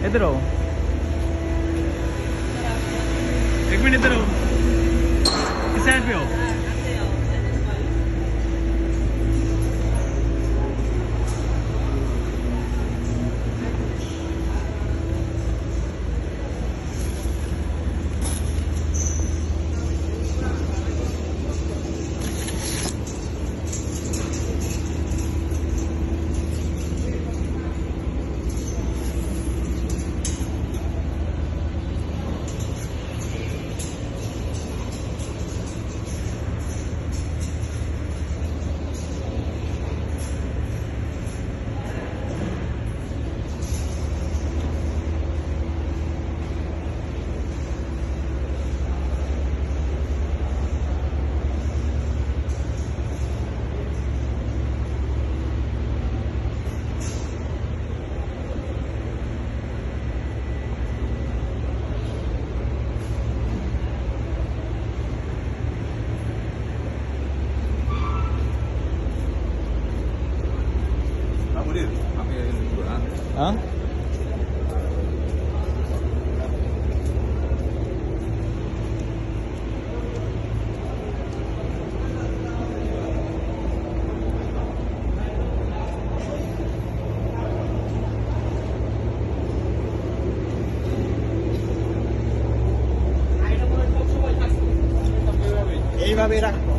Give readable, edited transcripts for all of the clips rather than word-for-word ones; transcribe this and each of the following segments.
इधर आओ, एक मिनट इधर आओ, इस साइड पे आओ। हाँ এইভাবে রাখবো।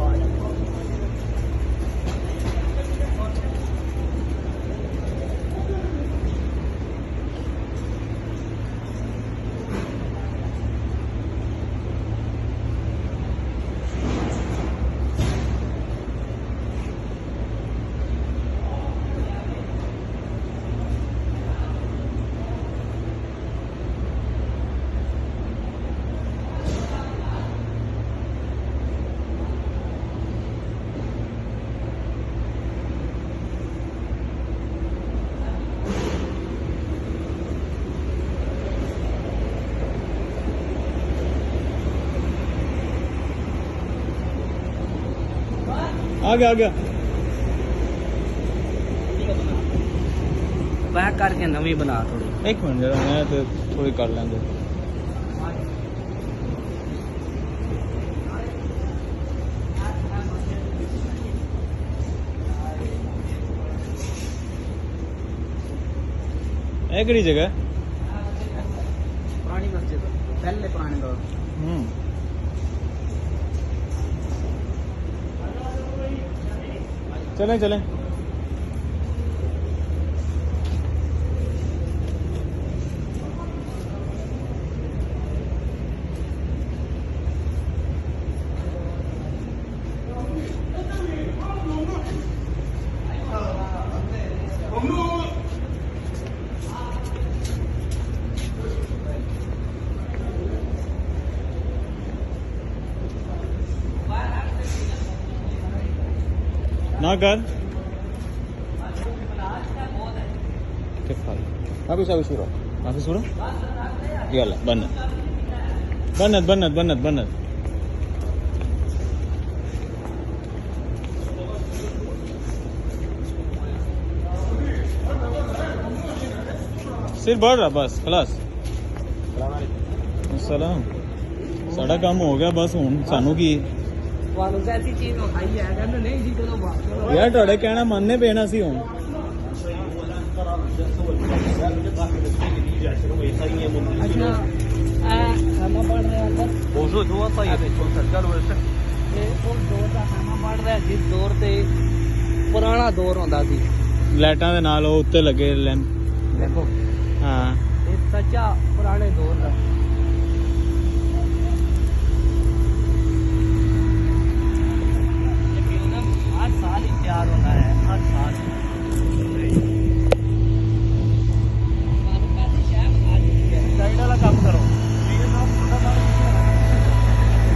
आ गया पैक करके नवी बना थोड़ी। एक मिनट जरा, मैं तो थोड़ी कर लेंगे। एकड़ी जगह पुरानी मस्जिद, पहले पुराने दौर। चलें चलें। ना कर habis suruh iyalah banat सिर बढ़ रहा बस खलास। सलाम साड़ा काम हो गया बस हुन सानू की यार ਤੁਹਾਡੇ ਕਹਿਣਾ ਮੰਨਨੇ ਪੈਣਾ ਸੀ ਹੁਣ। जिस दौर से पुराना दौर होता सी लाइटां दे नाल ਉਹ ਉੱਤੇ ਲੱਗੇ ਲੈਂਪ देखो। हाँ ये सच्चा पुराने दौर का। हर साल ही तैयार होना है, हर साल।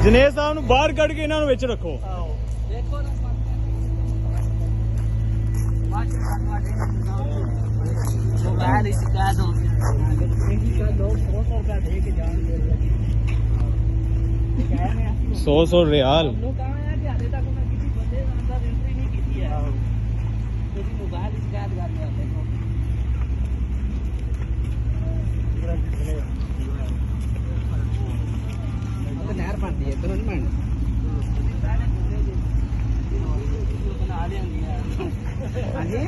ਜਨੇਸ਼ ਸਾਹਿਬ ਨੂੰ ਬਾਹਰ ਕੱਢ ਕੇ ਇਹਨਾਂ ਨੂੰ ਵਿੱਚ ਰੱਖੋ। देखो ना मोबाइल ही शिकायत हो गया। 100 रियाल ਬਣਦੀ ਹੈ ਇਧਰੋਂ ਨਹੀਂ ਬਣਦੀ ਬਣਾ ਲਿਆਂਦੀ ਹੈ ਹਾਂਜੀ